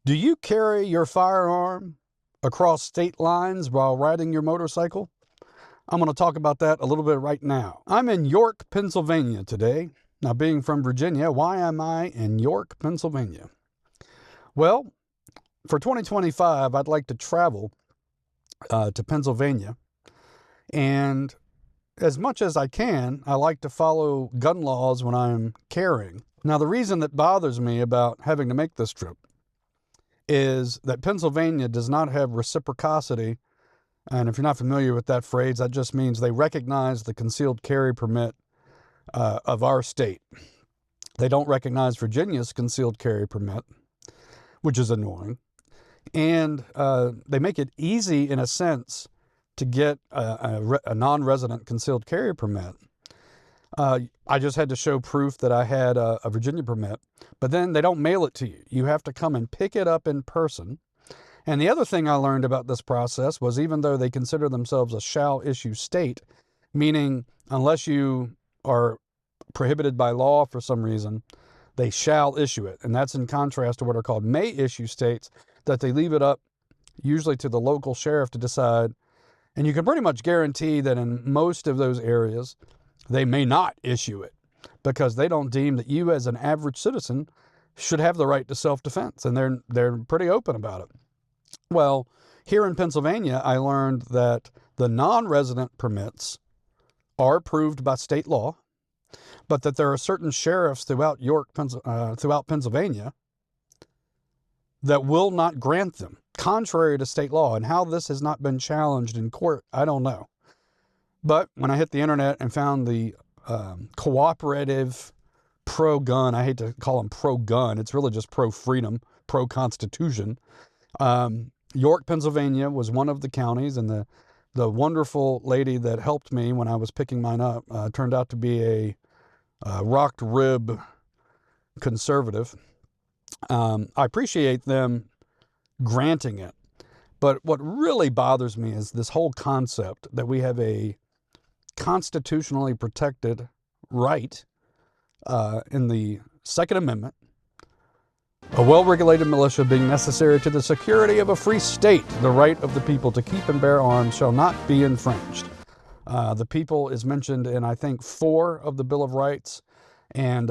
Do you carry your firearm across state lines while riding your motorcycle? I'm going to talk about that a little bit right now. I'm in York, Pennsylvania today. Now, being from Virginia, why am I in York, Pennsylvania? Well, for 2025, I'd like to travel to Pennsylvania. And as much as I can, I like to follow gun laws when I'm carrying. Now, the reason that bothers me about having to make this trip is that Pennsylvania does not have reciprocity. And if you're not familiar with that phrase, that just means they recognize the concealed carry permit of our state. They don't recognize Virginia's concealed carry permit, which is annoying. And they make it easy, in a sense, to get a non-resident concealed carry permit. I just had to show proof that I had a Virginia permit, but then they don't mail it to you. You have to come and pick it up in person. And the other thing I learned about this process was, even though they consider themselves a shall issue state, meaning unless you are prohibited by law for some reason, they shall issue it. And that's in contrast to what are called may issue states, that they leave it up usually to the local sheriff to decide. And you can pretty much guarantee that in most of those areas, they may not issue it because they don't deem that you as an average citizen should have the right to self-defense. And they're pretty open about it. Well, here in Pennsylvania, I learned that the non-resident permits are approved by state law, but that there are certain sheriffs throughout throughout Pennsylvania that will not grant them, contrary to state law. And how this has not been challenged in court, I don't know. But when I hit the internet and found the cooperative pro-gun, I hate to call them pro-gun, it's really just pro-freedom, pro-constitution. York, Pennsylvania was one of the counties, and the wonderful lady that helped me when I was picking mine up turned out to be a rocked rib conservative. I appreciate them granting it, but what really bothers me is this whole concept that we have a constitutionally protected right in the Second Amendment, a well-regulated militia being necessary to the security of a free state. The right of the people to keep and bear arms shall not be infringed. The people is mentioned in, I think, 4 of the Bill of Rights, and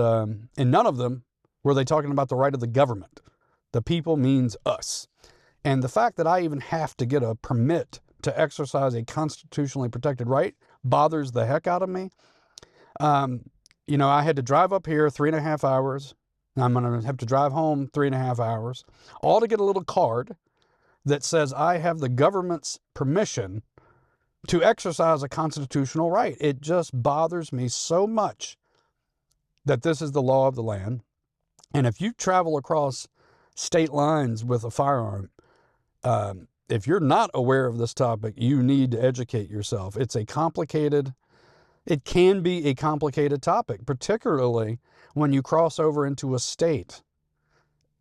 in none of them were they talking about the right of the government. The people means us. And the fact that I even have to get a permit to exercise a constitutionally protected right bothers the heck out of me. I had to drive up here 3.5 hours. I'm going to have to drive home 3.5 hours, all to get a little card that says I have the government's permission to exercise a constitutional right. It just bothers me so much that this is the law of the land. And if you travel across state lines with a firearm, if you're not aware of this topic, you need to educate yourself. It can be a complicated topic, particularly when you cross over into a state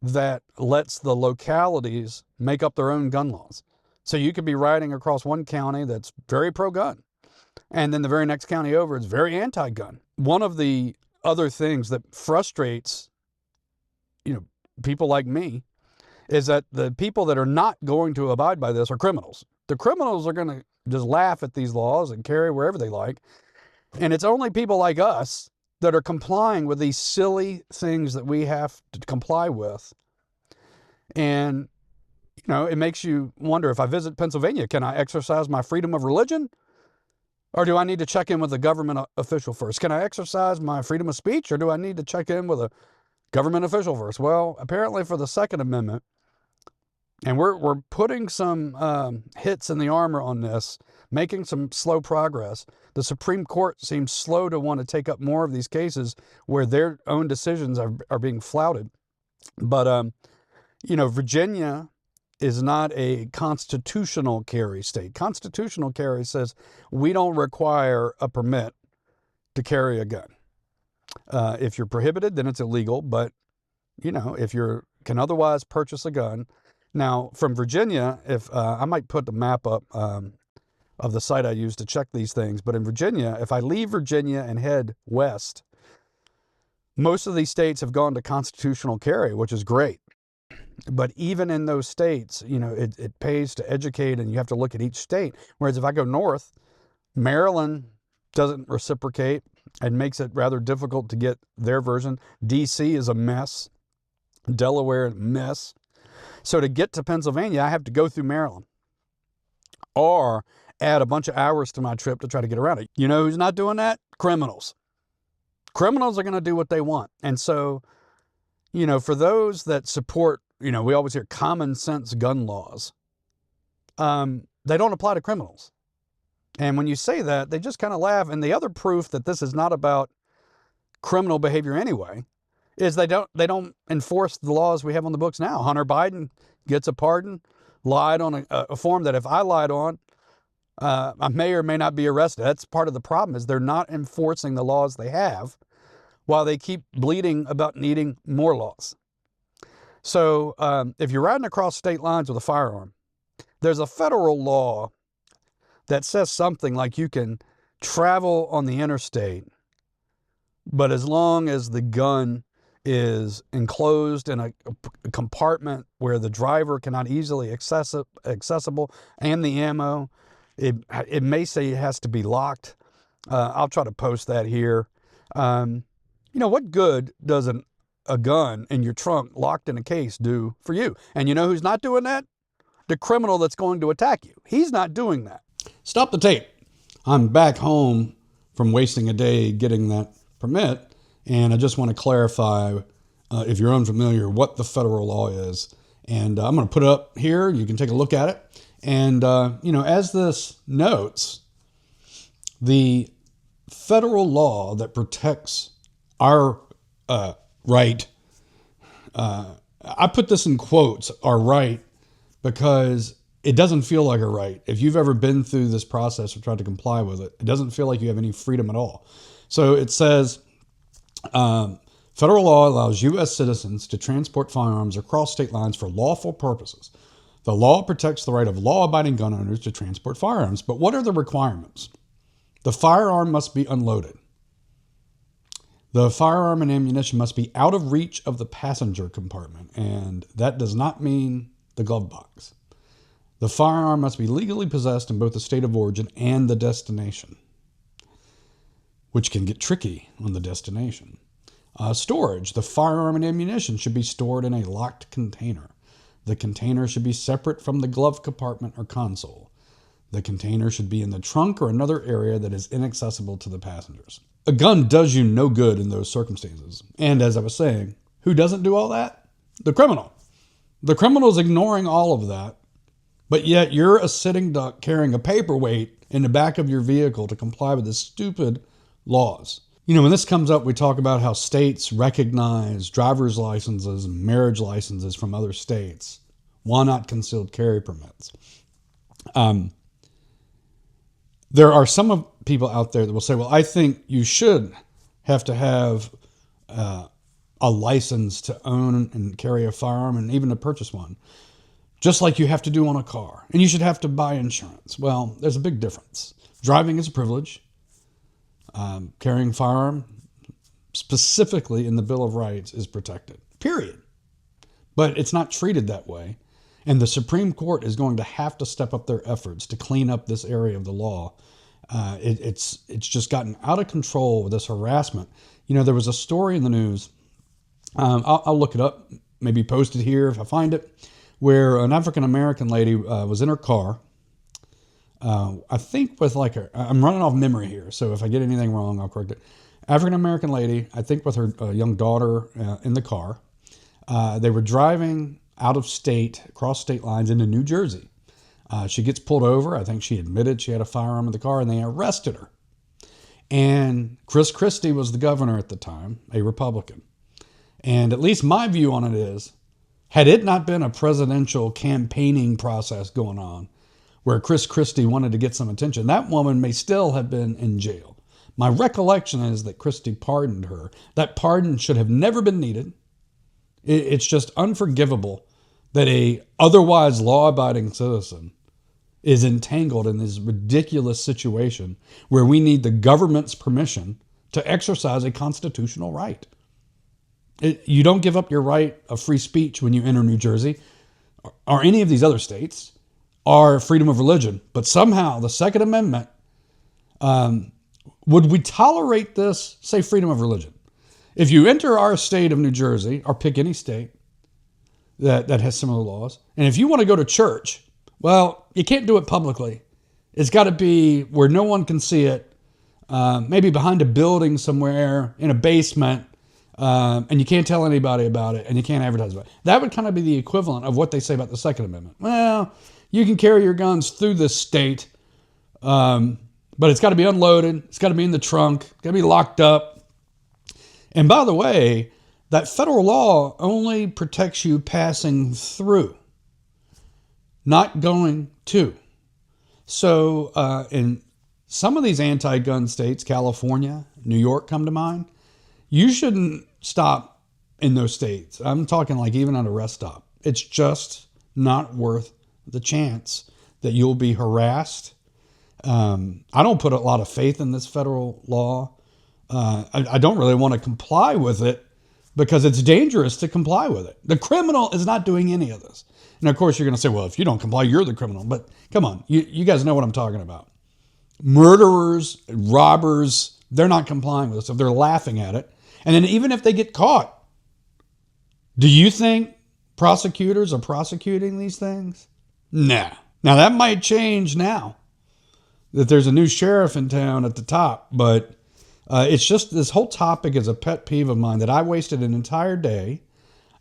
that lets the localities make up their own gun laws. So you could be riding across one county that's very pro-gun, and then the very next county over is very anti-gun. One of the other things that frustrates, people like me, is that the people that are not going to abide by this are criminals. The criminals are going to just laugh at these laws and carry wherever they like. And it's only people like us that are complying with these silly things that we have to comply with. And, it makes you wonder, if I visit Pennsylvania, can I exercise my freedom of religion? Or do I need to check in with a government official first? Can I exercise my freedom of speech, or do I need to check in with a government official first? Well, apparently for the Second Amendment, and we're putting some hits in the armor on this, making some slow progress. The Supreme Court seems slow to want to take up more of these cases where their own decisions are being flouted. But, Virginia is not a constitutional carry state. Constitutional carry says we don't require a permit to carry a gun. If you're prohibited, then it's illegal. But, if you can otherwise purchase a gun. Now, from Virginia, if I might put the map up of the site I use to check these things, but in Virginia, if I leave Virginia and head west, most of these states have gone to constitutional carry, which is great. But even in those states, it pays to educate, and you have to look at each state. Whereas if I go north, Maryland doesn't reciprocate and makes it rather difficult to get their version. DC is a mess. Delaware, a mess. So to get to Pennsylvania, I have to go through Maryland or add a bunch of hours to my trip to try to get around it. You know who's not doing that? Criminals. Criminals are going to do what they want. And so, for those that support, we always hear common sense gun laws. They don't apply to criminals. And when you say that, they just kind of laugh. And the other proof that this is not about criminal behavior anyway is they don't enforce the laws we have on the books now. Hunter Biden gets a pardon, lied on a form that if I lied on, I may or may not be arrested. That's part of the problem, is they're not enforcing the laws they have while they keep bleating about needing more laws. So if you're riding across state lines with a firearm, there's a federal law that says something like you can travel on the interstate, but as long as the gun is enclosed in a compartment where the driver cannot easily accessible, and the ammo, it may say it has to be locked. I'll try to post that here. What good does a gun in your trunk locked in a case do for you? And you know who's not doing that? The criminal that's going to attack you. He's not doing that. Stop the tape. I'm back home from wasting a day getting that permit, and I just want to clarify, if you're unfamiliar, what the federal law is. And I'm going to put it up here. You can take a look at it. And, as this notes, the federal law that protects our right, I put this in quotes, our right, because it doesn't feel like a right. If you've ever been through this process or tried to comply with it, it doesn't feel like you have any freedom at all. So it says, federal law allows U.S. citizens to transport firearms across state lines for lawful purposes. The law protects the right of law-abiding gun owners to transport firearms. But what are the requirements? The firearm must be unloaded. The firearm and ammunition must be out of reach of the passenger compartment, and that does not mean the glove box. The firearm must be legally possessed in both the state of origin and the destination, which can get tricky on the destination. Storage. The firearm and ammunition should be stored in a locked container. The container should be separate from the glove compartment or console. The container should be in the trunk or another area that is inaccessible to the passengers. A gun does you no good in those circumstances. And as I was saying, who doesn't do all that? The criminal. The criminal is ignoring all of that, but yet you're a sitting duck carrying a paperweight in the back of your vehicle to comply with the stupid laws. When this comes up, we talk about how states recognize driver's licenses and marriage licenses from other states. Why not concealed carry permits? There are some people out there that will say, well, I think you should have to have a license to own and carry a firearm and even to purchase one, just like you have to do on a car. And you should have to buy insurance. Well, there's a big difference. Driving is a privilege. Carrying a firearm, specifically in the Bill of Rights, is protected, period. But it's not treated that way. And the Supreme Court is going to have to step up their efforts to clean up this area of the law. It's just gotten out of control with this harassment. There was a story in the news. I'll look it up, maybe post it here if I find it, where an African-American lady was in her car. I think with I'm running off memory here, so if I get anything wrong, I'll correct it. African-American lady, I think with her young daughter in the car. They were driving out of state, across state lines into New Jersey. She gets pulled over. I think she admitted she had a firearm in the car, and they arrested her. And Chris Christie was the governor at the time, a Republican. And at least my view on it is, had it not been a presidential campaigning process going on, where Chris Christie wanted to get some attention, that woman may still have been in jail. My recollection is that Christie pardoned her. That pardon should have never been needed. It's just unforgivable that a otherwise law-abiding citizen is entangled in this ridiculous situation where we need the government's permission to exercise a constitutional right. You don't give up your right of free speech when you enter New Jersey or any of these other states, or freedom of religion. But somehow the Second Amendment, would we tolerate this, say freedom of religion? If you enter our state of New Jersey, or pick any state that has similar laws, and if you want to go to church, well, you can't do it publicly. It's got to be where no one can see it, maybe behind a building somewhere, in a basement, and you can't tell anybody about it, and you can't advertise about it. That would kind of be the equivalent of what they say about the Second Amendment. Well, you can carry your guns through this state, but it's got to be unloaded. It's got to be in the trunk. It's got to be locked up. And by the way, that federal law only protects you passing through, not going to. So in some of these anti-gun states, California, New York come to mind, you shouldn't stop in those states. I'm talking like even at a rest stop. It's just not worth the chance that you'll be harassed. I don't put a lot of faith in this federal law. I don't really want to comply with it because it's dangerous to comply with it. The criminal is not doing any of this. And of course, you're going to say, well, if you don't comply, you're the criminal. But come on, you guys know what I'm talking about. Murderers, robbers, they're not complying with this. So they're laughing at it. And then even if they get caught, do you think prosecutors are prosecuting these things? Nah. Now, that might change now that there's a new sheriff in town at the top, but it's just this whole topic is a pet peeve of mine that I wasted an entire day.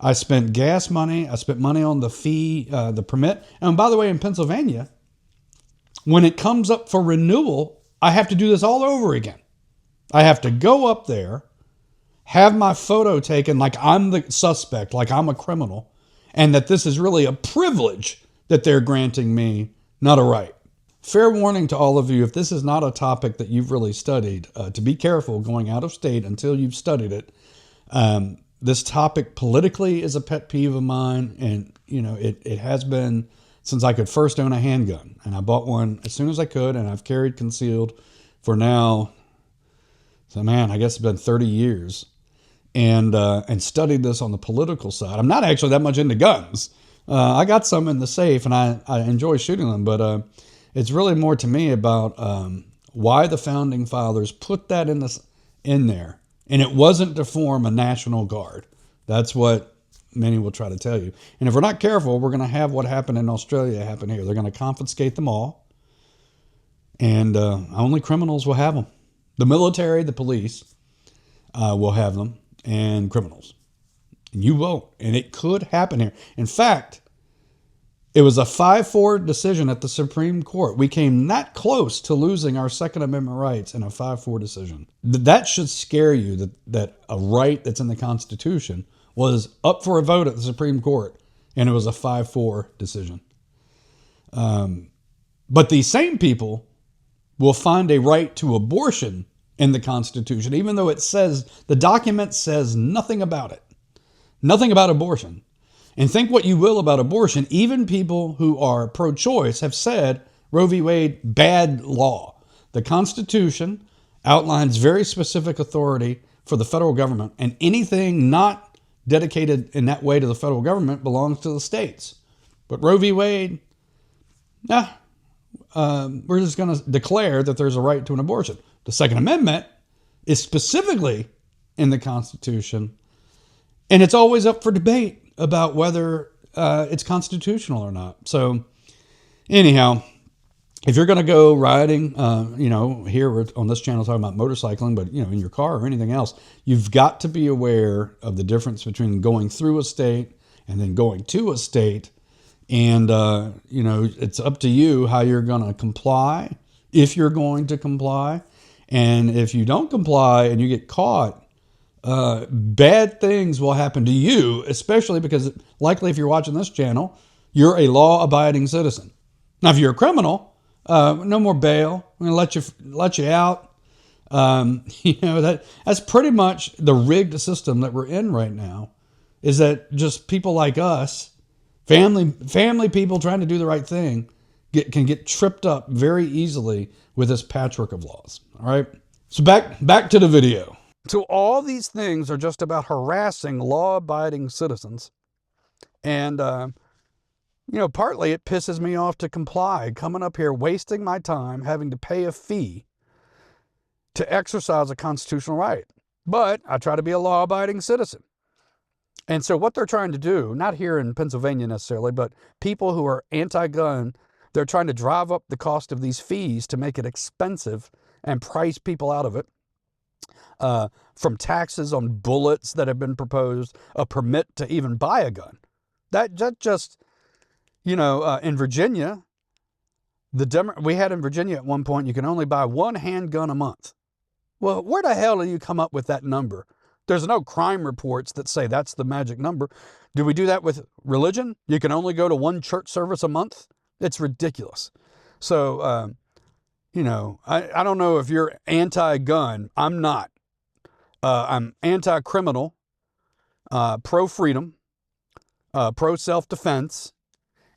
I spent gas money. I spent money on the fee, the permit. And by the way, in Pennsylvania, when it comes up for renewal, I have to do this all over again. I have to go up there, have my photo taken like I'm the suspect, like I'm a criminal, and that this is really a privilege that they're granting me, not a right. Fair warning to all of you, if this is not a topic that you've really studied, to be careful going out of state until you've studied it. This topic politically is a pet peeve of mine, and it has been since I could first own a handgun. And I bought one as soon as I could, and I've carried concealed for now, so man, I guess it's been 30 years. And studied this on the political side. I'm not actually that much into guns. I got some in the safe, and I enjoy shooting them, but it's really more to me about why the founding fathers put that in there. And it wasn't to form a national guard. That's what many will try to tell you. And if we're not careful, we're going to have what happened in Australia happen here. They're going to confiscate them all, and only criminals will have them. The military, the police will have them, and criminals. And you won't. And it could happen here. In fact, it was a 5-4 decision at the Supreme Court. We came that close to losing our Second Amendment rights in a 5-4 decision. That should scare you, that a right that's in the Constitution was up for a vote at the Supreme Court, and it was a 5-4 decision. But these same people will find a right to abortion in the Constitution, even though it says, the document says nothing about it. Nothing about abortion. And think what you will about abortion, even people who are pro-choice have said Roe v. Wade, bad law. The Constitution outlines very specific authority for the federal government, and anything not dedicated in that way to the federal government belongs to the states. But Roe v. Wade, we're just going to declare that there's a right to an abortion. The Second Amendment is specifically in the Constitution, and it's always up for debate about whether it's constitutional or not. So anyhow, if you're going to go riding, here we're on this channel talking about motorcycling, but in your car or anything else, you've got to be aware of the difference between going through a state and then going to a state. And, it's up to you how you're going to comply, if you're going to comply. And if you don't comply and you get caught, bad things will happen to you, especially because likely if you're watching this channel, you're a law-abiding citizen. Now, if you're a criminal, no more bail. We're going to let you out. That's pretty much the rigged system that we're in right now, is that just people like us, family people trying to do the right thing, can get tripped up very easily with this patchwork of laws. All right. So back to the video. So all these things are just about harassing law-abiding citizens. And, partly it pisses me off to comply, coming up here, wasting my time, having to pay a fee to exercise a constitutional right. But I try to be a law-abiding citizen. And so what they're trying to do, not here in Pennsylvania necessarily, but people who are anti-gun, they're trying to drive up the cost of these fees to make it expensive and price people out of it. From taxes on bullets that have been proposed, a permit to even buy a gun. That just, in Virginia, we had in Virginia at one point, you can only buy one handgun a month. Well, where the hell do you come up with that number? There's no crime reports that say that's the magic number. Do we do that with religion? You can only go to one church service a month? It's ridiculous. So, I don't know if you're anti-gun. I'm not. I'm anti-criminal, pro-freedom, pro-self-defense.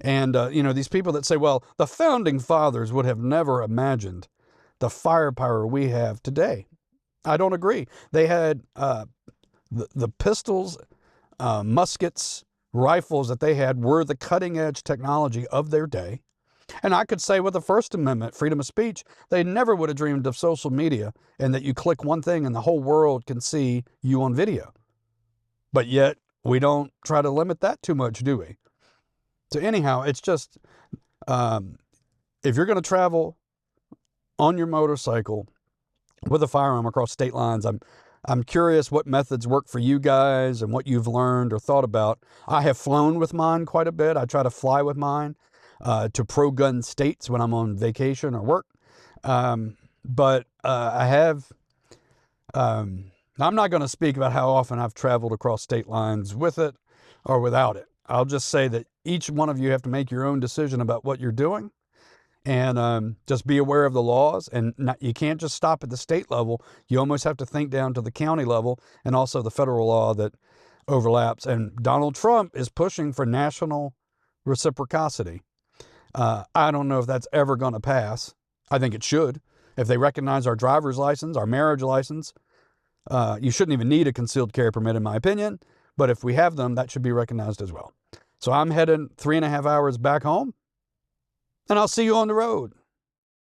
And, these people that say, well, the founding fathers would have never imagined the firepower we have today. I don't agree. They had the pistols, muskets, rifles that they had were the cutting edge technology of their day. And I could say with the First Amendment, freedom of speech, they never would have dreamed of social media and that you click one thing and the whole world can see you on video. But yet we don't try to limit that too much, do we? So anyhow, it's just, if you're going to travel on your motorcycle with a firearm across state lines, I'm curious what methods work for you guys and what you've learned or thought about. I have flown with mine quite a bit. I try to fly with mine to pro-gun states when I'm on vacation or work. But I have, I'm not going to speak about how often I've traveled across state lines with it or without it. I'll just say that each one of you have to make your own decision about what you're doing. And just be aware of the laws. And you can't just stop at the state level. You almost have to think down to the county level and also the federal law that overlaps. And Donald Trump is pushing for national reciprocity. I don't know if that's ever going to pass. I think it should. If they recognize our driver's license, our marriage license, you shouldn't even need a concealed carry permit, in my opinion. But if we have them, that should be recognized as well. So I'm heading 3.5 hours back home. And I'll see you on the road.